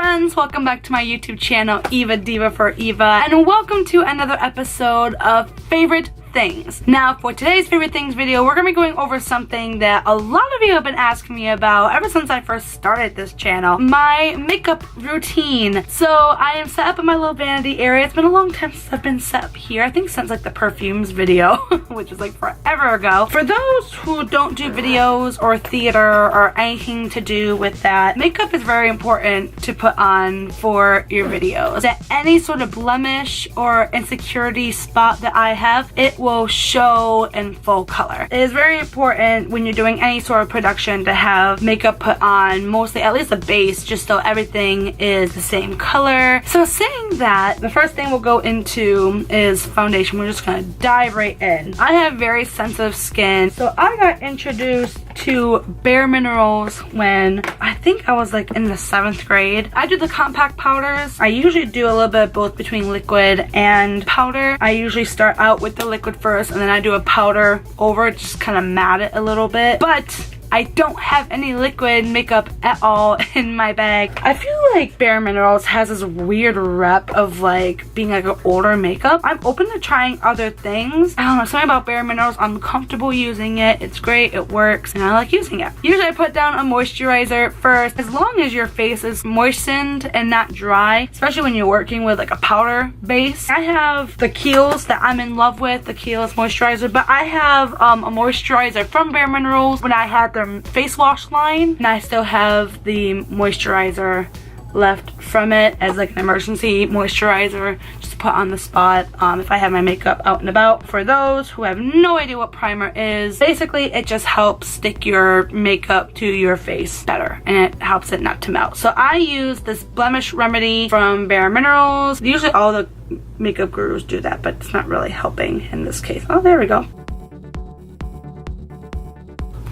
friends, welcome back to my YouTube channel, Eva Diva for Eva, and welcome to another episode of Favorite Things. Now, for today's Favorite Things video, we're going to be going over something that a lot of you have been asking me about ever since I first started this channel, my makeup routine. So I am set up in my little vanity area. It's been a long time since I've been set up here. I think since like the perfumes video, which is like forever ago. For those who don't do videos or theater or anything to do with that, makeup is very important to put on for your videos. That any sort of blemish or insecurity spot that I have, it will show in full color. It is very important when you're doing any sort of production to have makeup put on, mostly at least a base, just so everything is the same color. So saying that, the first thing we'll go into is foundation. We're just gonna dive right in. I have very sensitive skin, so I got introduced to Bare Minerals when I think I was like in the 7th grade. I do the compact powders. I usually do a little bit of both between liquid and powder. I usually start out with the liquid first and then I do a powder over it, just kind of matte it a little bit. But I don't have any liquid makeup at all in my bag. I feel like Bare Minerals has this weird rep of like being like an older makeup. I'm open to trying other things. I don't know, something about Bare Minerals, I'm comfortable using it. It's great, it works, and I like using it. Usually I put down a moisturizer first, as long as your face is moistened and not dry, especially when you're working with like a powder base. I have the Kiehl's that I'm in love with, the Kiehl's moisturizer, but I have a moisturizer from Bare Minerals when I had the face wash line, and I still have the moisturizer left from it as like an emergency moisturizer just to put on the spot if I have my makeup out and about. For those who have no idea what primer is, basically it just helps stick your makeup to your face better and it helps it not to melt. So I use this blemish remedy from Bare Minerals. Usually all the makeup gurus do that, but it's not really helping in this case. Oh, there we go.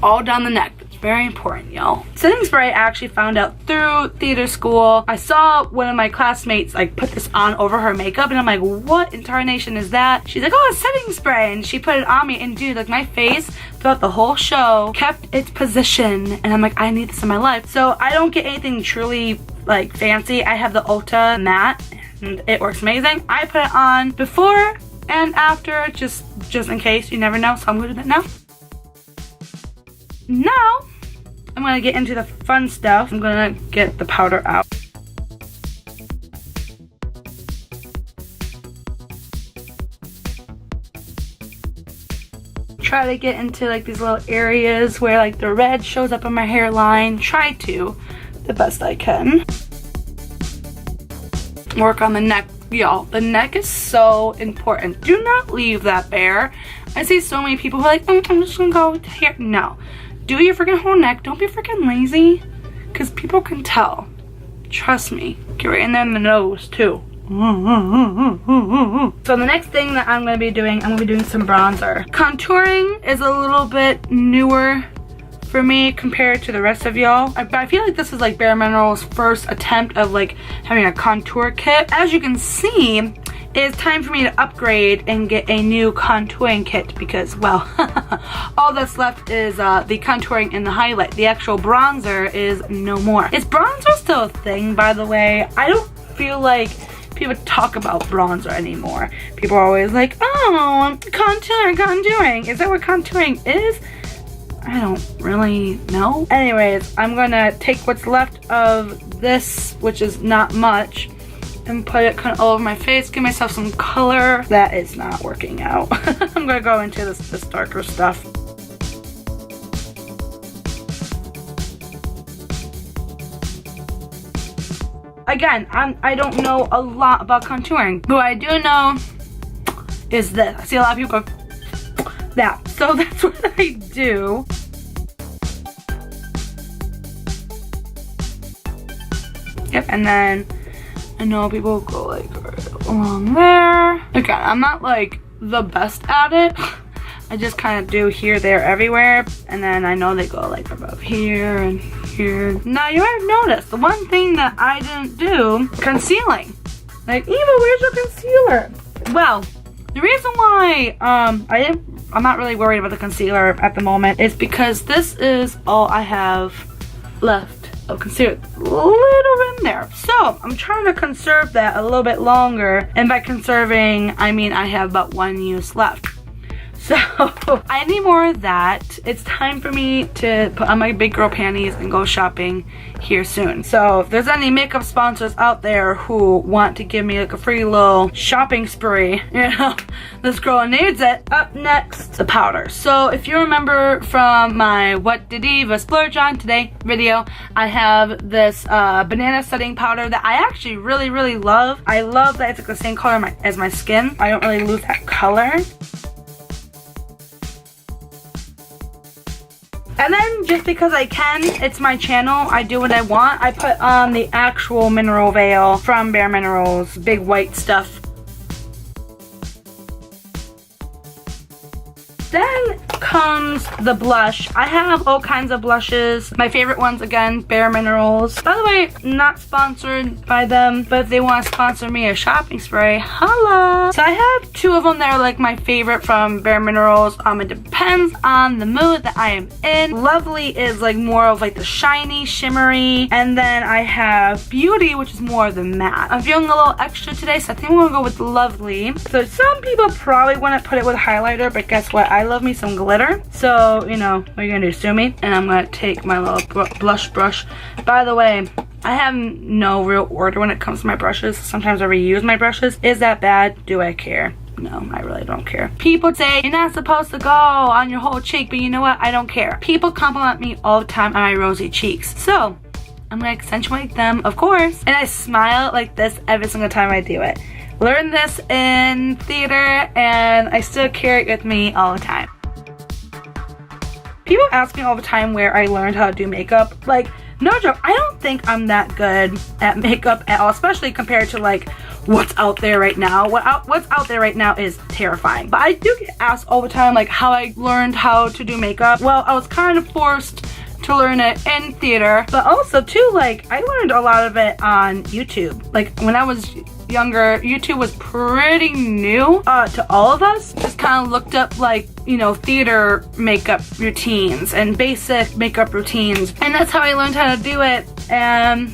All down the neck. It's very important, y'all. Setting spray I actually found out through theater school. I saw one of my classmates like put this on over her makeup and I'm like, what in tarnation is that? She's like, oh, it's setting spray, and she put it on me, and dude, like my face throughout the whole show kept its position, and I'm like, I need this in my life. So I don't get anything truly like fancy. I have the Ulta matte and it works amazing. I put it on before and after just in case, you never know, so I'm gonna do that now. Now, I'm gonna get into the fun stuff. I'm gonna get the powder out. Try to get into like these little areas where like the red shows up on my hairline. Try to, the best I can. Work on the neck, y'all. The neck is so important. Do not leave that bare. I see so many people who are like, I'm just gonna go here. No. Do your freaking whole neck. Don't be freaking lazy, because people can tell. Trust me. Get right in there in the nose too. So the next thing that I'm going to be doing, I'm going to be doing some bronzer. Contouring is a little bit newer for me compared to the rest of y'all. I feel like this is like Bare Minerals' first attempt of like having a contour kit. As you can see, it's time for me to upgrade and get a new contouring kit because, well, all that's left is the contouring and the highlight. The actual bronzer is no more. Is bronzer still a thing, by the way? I don't feel like people talk about bronzer anymore. People are always like, oh, contouring. Is that what contouring is? I don't really know. Anyways, I'm gonna take what's left of this, which is not much, and put it kind of all over my face, give myself some color. That is not working out. I'm gonna go into this darker stuff. Again, I don't know a lot about contouring, but what I do know is this. I see a lot of people go, that. So that's what I do. Yep, and then I know people go like right along there. Again, I'm not like the best at it. I just kind of do here, there, everywhere, and then I know they go like above here and here. Now you might have noticed the one thing that I didn't do, concealing. Like, Eva, where's your concealer? Well, the reason why I'm not really worried about the concealer at the moment is because this is all I have left of concealer. Little in there. So So I'm trying to conserve that a little bit longer. And by conserving, I mean I have about 1 use left. So I need more of that. It's time for me to put on my big girl panties and go shopping here soon. So if there's any makeup sponsors out there who want to give me like a free little shopping spree, you know, this girl needs it. Up next, the powder. So if you remember from my What Did Eva Splurge On Today video, I have this banana setting powder that I actually really love. I love that it's like the same color as my skin. I don't really lose that color. And then, just because I can, it's my channel, I do what I want. I put on the actual mineral veil from Bare Minerals, big white stuff. Then comes the blush. I have all kinds of blushes. My favorite ones, again, Bare Minerals. By the way, not sponsored by them, but if they want to sponsor me a shopping spree, holla! So I have 2 of them that are like my favorite from Bare Minerals. It depends on the mood that I am in. Lovely is like more of like the shiny, shimmery, and then I have Beauty, which is more of the matte. I'm feeling a little extra today, so I think we're gonna go with Lovely. So some people probably want to put it with highlighter, but guess what? I love me some glitter. So, you know, what are you gonna do, sue me? And I'm gonna take my little blush brush. By the way, I have no real order when it comes to my brushes. Sometimes I reuse my brushes. Is that bad? Do I care? No, I really don't care. People say you're not supposed to go on your whole cheek, but you know what? I don't care. People compliment me all the time on my rosy cheeks. So, I'm gonna accentuate them, of course. And I smile like this every single time I do it. Learned this in theater and I still carry it with me all the time. People ask me all the time where I learned how to do makeup. Like, no joke, I don't think I'm that good at makeup at all, especially compared to like what's out there right now. What's out there right now is terrifying. But I do get asked all the time like how I learned how to do makeup. Well, I was kind of forced to learn it in theater, but also too, like, I learned a lot of it on YouTube. Like, when I was younger, YouTube was pretty new to all of us. Just kind of looked up, like, you know, theater makeup routines and basic makeup routines, and that's how I learned how to do it. And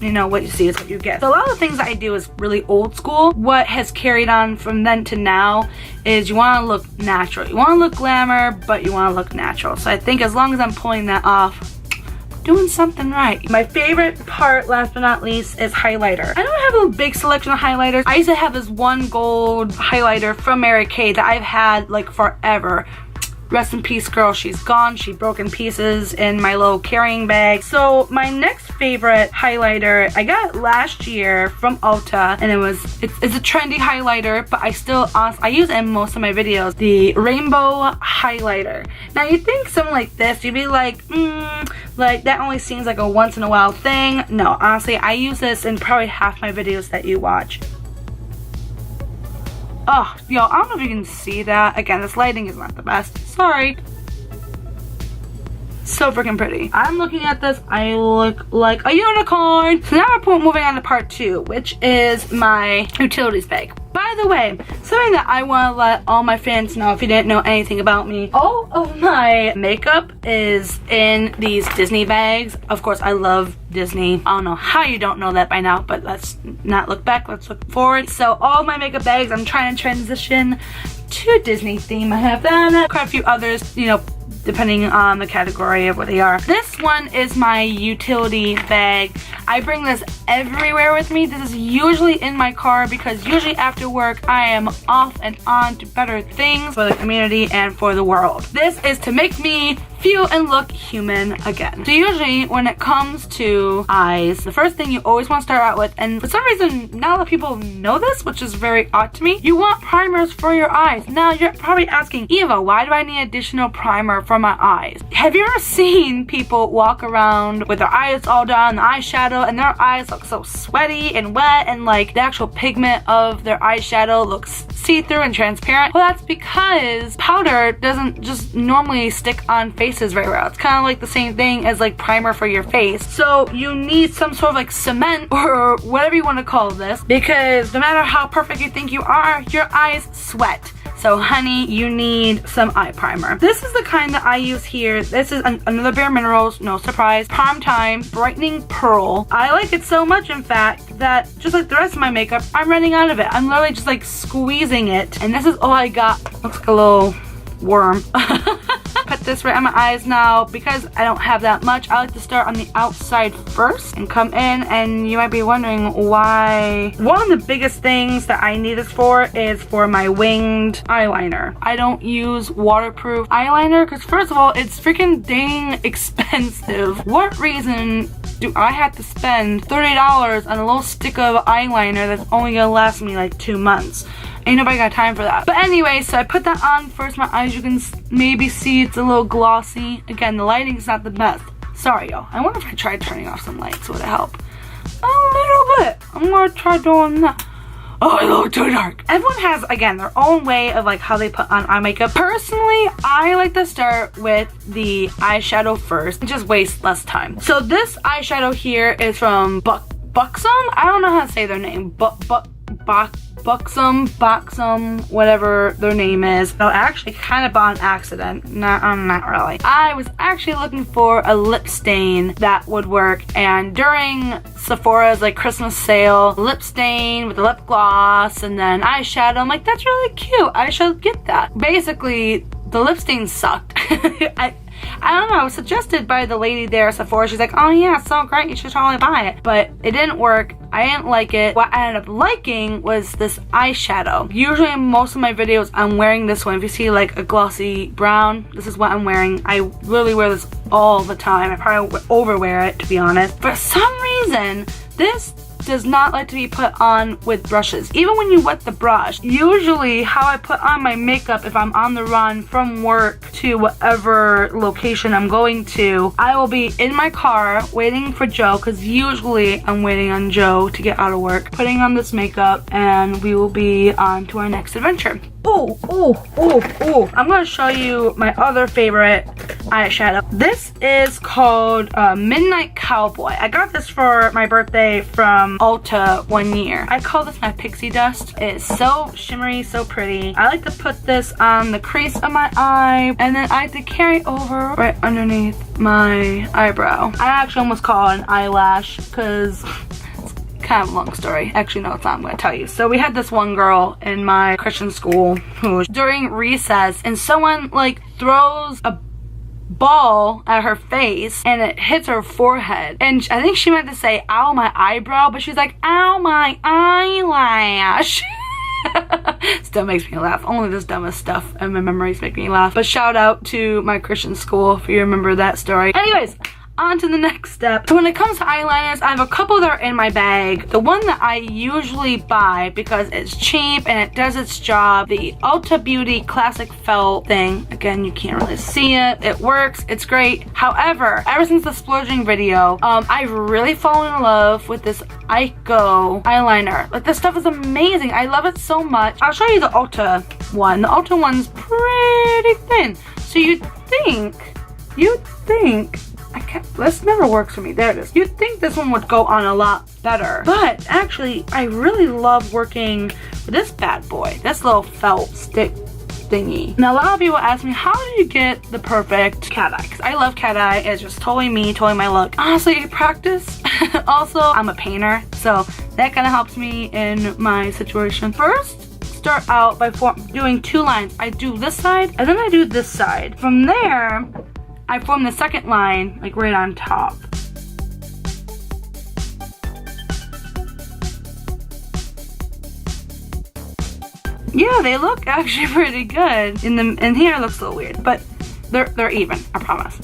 you know, what you see is what you get. So a lot of the things that I do is really old school. What has carried on from then to now is you want to look natural. You want to look glamour, but you want to look natural. So I think as long as I'm pulling that off, doing something right. My favorite part, last but not least, is highlighter. I don't have a big selection of highlighters. I used to have this one gold highlighter from Mary Kay that I've had like forever. Rest in peace, girl. She's gone. She broke in pieces in my little carrying bag. So my next favorite highlighter I got last year from Ulta, and it's a trendy highlighter, but I use it in most of my videos. The rainbow highlighter. Now you think something like this, you'd be like, like that only seems like a once in a while thing. No, honestly, I use this in probably half my videos that you watch. Oh, y'all, I don't know if you can see that. Again, this lighting is not the best. Sorry. So freaking pretty. I'm looking at this. I look like a unicorn. So now we're moving on to part 2, which is my utilities bag. By the way, something that I want to let all my fans know, if you didn't know anything about me, all of my makeup is in these Disney bags. Of course, I love Disney. I don't know how you don't know that by now, but let's not look back, let's look forward. So all my makeup bags, I'm trying to transition to a Disney theme. I have that, quite a few others, you know, depending on the category of what they are. This one is my utility bag. I bring this everywhere with me. This is usually in my car because usually after work I am off and on to better things for the community and for the world. This is to make me feel and look human again. So usually when it comes to eyes, the first thing you always want to start out with, and for some reason not a lot of people know this, which is very odd to me, you want primers for your eyes. Now you're probably asking, Eva, why do I need additional primer for my eyes? Have you ever seen people walk around with their eyes all done, the eyeshadow, and their eyes look so sweaty and wet, and like the actual pigment of their eyeshadow looks see-through and transparent? Well, that's because powder doesn't just normally stick on faces very well. It's kind of like the same thing as like primer for your face. So you need some sort of like cement or whatever you want to call this, because no matter how perfect you think you are, your eyes sweat. So honey, you need some eye primer. This is the kind that I use here. This is another Bare Minerals, no surprise, Prime Time Brightening Pearl. I like it so much, in fact, that just like the rest of my makeup, I'm running out of it. I'm literally just like squeezing it, and this is all I got. Looks like a little worm. Put this right on my eyes now. Because I don't have that much, I like to start on the outside first and come in, and you might be wondering why. One of the biggest things that I need this for is for my winged eyeliner. I don't use waterproof eyeliner because first of all, it's freaking dang expensive. What reason do I have to spend $30 on a little stick of eyeliner that's only gonna last me like 2 months? Ain't nobody got time for that. But anyway, so I put that on first. My eyes, you can maybe see it's a little glossy. Again, the lighting's not the best. Sorry, y'all. I wonder if I tried turning off some lights, would it help? A little bit. I'm gonna try doing that. Oh, it's a little too dark. Everyone has, again, their own way of like how they put on eye makeup. Personally, I like to start with the eyeshadow first. It just wastes less time. So this eyeshadow here is from Buxom? I don't know how to say their name. Buxom, whatever their name is. So actually kind of on accident. Not really. I was actually looking for a lip stain that would work, and during Sephora's like Christmas sale, lip stain with a lip gloss and then eyeshadow, I'm like, that's really cute. I should get that. Basically, the lip stain sucked. I don't know, it was suggested by the lady there at Sephora. She's like, oh yeah, it's so great, you should totally buy it. But it didn't work. I didn't like it. What I ended up liking was this eyeshadow. Usually in most of my videos, I'm wearing this one. If you see like a glossy brown, this is what I'm wearing. I really wear this all the time. I probably overwear it, to be honest. For some reason, this does not like to be put on with brushes. Even when you wet the brush, usually how I put on my makeup if I'm on the run from work to whatever location I'm going to, I will be in my car waiting for Joe, because usually I'm waiting on Joe to get out of work, putting on this makeup, and we will be on to our next adventure. I'm gonna show you my other favorite eyeshadow. This is called Midnight Cowboy. I got this for my birthday from Ulta one year. I call this my pixie dust. It is so shimmery, so pretty. I like to put this on the crease of my eye, and then I like to carry over right underneath my eyebrow. I actually almost call it an eyelash because kind of a long story. Actually, no, it's not. I'm going to tell you. So we had this one girl in my Christian school who during recess, and someone like throws a ball at her face and it hits her forehead, and I think she meant to say ow my eyebrow, but she's like ow my eyelash. Still makes me laugh. Only this dumbest stuff and my memories make me laugh. But shout out to my Christian school if you remember that story. Anyways, on to the next step. So when it comes to eyeliners, I have a couple that are in my bag. The one that I usually buy because it's cheap and it does its job, the Ulta Beauty Classic Felt thing. Again, you can't really see it. It works. It's great. However, ever since the splurging video, I've really fallen in love with this Ico eyeliner. Like, this stuff is amazing. I love it so much. I'll show you the Ulta one. The Ulta one's pretty thin. So you'd think, this never works for me. There it is. You'd think this one would go on a lot better. But actually, I really love working with this bad boy. This little felt stick thingy. Now, a lot of people ask me, how do you get the perfect cat eye? Because I love cat eye. It's just totally me, totally my look. Honestly, practice. Also, I'm a painter, so that kind of helps me in my situation. First, start out by doing 2 lines. I do this side, and then I do this side. From there, I form the second line, like right on top. Yeah, they look actually pretty good. In here it looks a little weird, but they're even, I promise.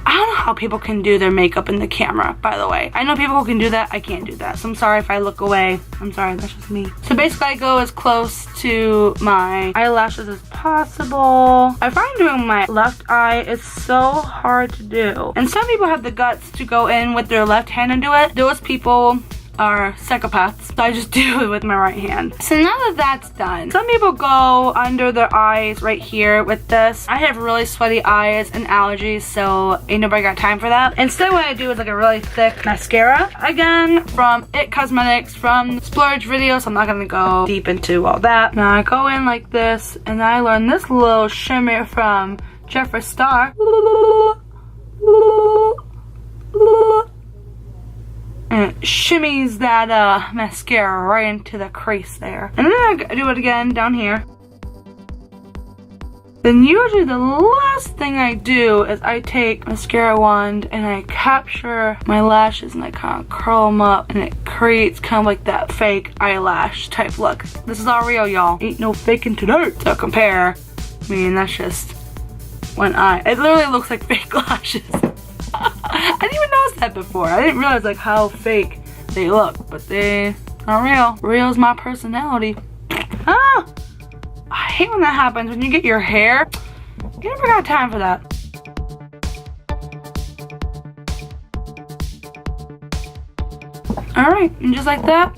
I don't know how people can do their makeup in the camera, by the way. I know people who can do that. I can't do that. So I'm sorry if I look away. I'm sorry, that's just me. So basically I go as close to my eyelashes as possible. I find doing my left eye is so hard to do. And some people have the guts to go in with their left hand and do it. Those people, are psychopaths, so I just do it with my right hand. So now that that's done, some people go under their eyes right here with this. I have really sweaty eyes and allergies, so ain't nobody got time for that. Instead, what I do is like a really thick mascara. Again, from It Cosmetics, from the Splurge video, so I'm not gonna go deep into all that. Now I go in like this, and I learn this little shimmer from Jeffree Star. And it shimmies that mascara right into the crease there. And then I do it again down here. Then usually the last thing I do is I take mascara wand and I capture my lashes and I kind of curl them up, and it creates kind of like that fake eyelash type look. This is all real, y'all. Ain't no faking today. So compare, I mean, that's just one eye. It literally looks like fake lashes. I didn't even notice that before. I didn't realize like how fake they look, but they are real. Real is my personality. Ah! I hate when that happens, when you get your hair. You never got time for that. Alright, and just like that,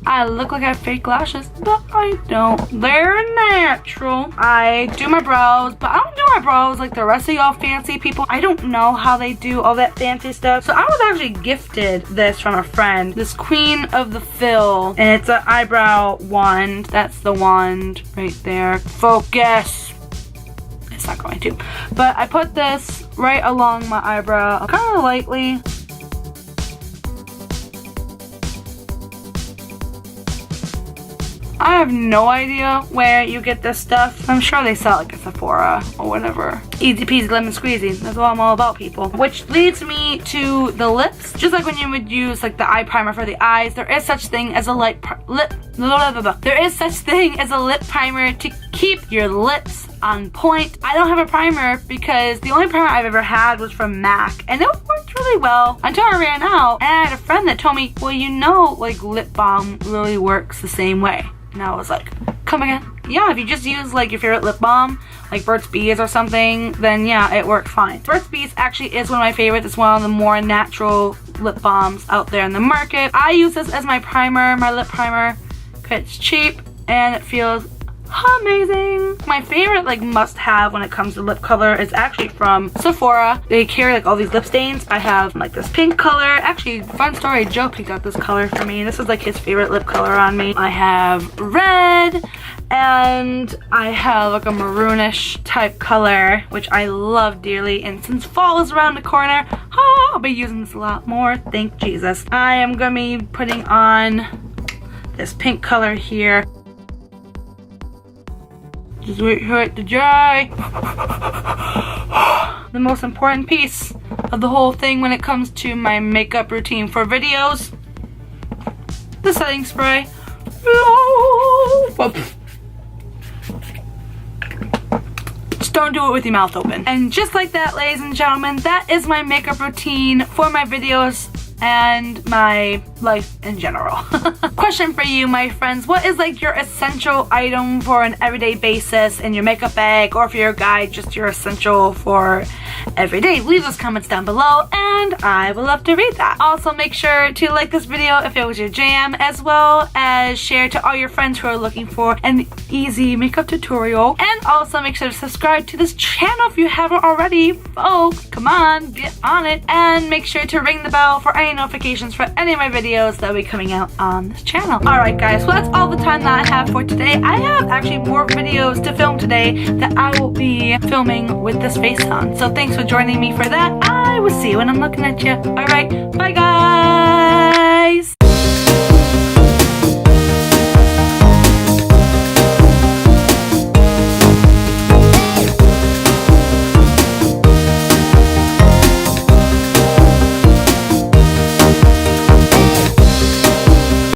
I look like I have fake lashes, but I don't. They're natural. I do my brows, but I don't do my brows like the rest of y'all fancy people. I don't know how they do all that fancy stuff. So I was actually gifted this from a friend. This Queen of the Fill, and it's an eyebrow wand. That's the wand right there. Focus. It's not going to. But I put this right along my eyebrow, kind of lightly. I have no idea where you get this stuff. I'm sure they sell it like at Sephora or whatever. Easy peasy lemon squeezy. That's what I'm all about, people. Which leads me to the lips. Just like when you would use like the eye primer for the eyes, there is such thing as a There is such thing as a lip primer to keep your lips on point. I don't have a primer because the only primer I've ever had was from MAC, and it worked really well until I ran out. And I had a friend that told me, well, you know, like lip balm really works the same way. And I was like, come again? Yeah, if you just use like your favorite lip balm, like Burt's Bees or something, then yeah, it works fine. Burt's Bees actually is one of my favorites. It's one of the more natural lip balms out there in the market. I use this as my primer, my lip primer, because it's cheap and it feels amazing. My favorite like must have when it comes to lip color is actually from Sephora. They carry like all these lip stains. I have like this pink color. Actually, fun story, Joe picked out this color for me. This is like his favorite lip color on me. I have red, and I have like a maroonish type color, which I love dearly. And since fall is around the corner, I'll be using this a lot more. Thank Jesus. I am gonna be putting on this pink color here. Just wait for it to dry. The most important piece of the whole thing when it comes to my makeup routine for videos, the setting spray. Just don't do it with your mouth open. And just like that, ladies and gentlemen, that is my makeup routine for my videos and my life in general. Question for you, my friends. What is like your essential item for an everyday basis in your makeup bag, or if you're a guy, just your essential for every day? Leave those comments down below and I would love to read that. Also, make sure to like this video if it was your jam, as well as share to all your friends who are looking for an easy makeup tutorial. And also make sure to subscribe to this channel if you haven't already. Folks, come on, get on it. And make sure to ring the bell for any notifications for any of my videos that will be coming out on this channel. Alright guys, well that's all the time that I have for today. I have actually more videos to film today that I will be filming with this face on. So thanks for joining me for that. I will see you when I'm looking at you. Alright, bye guys!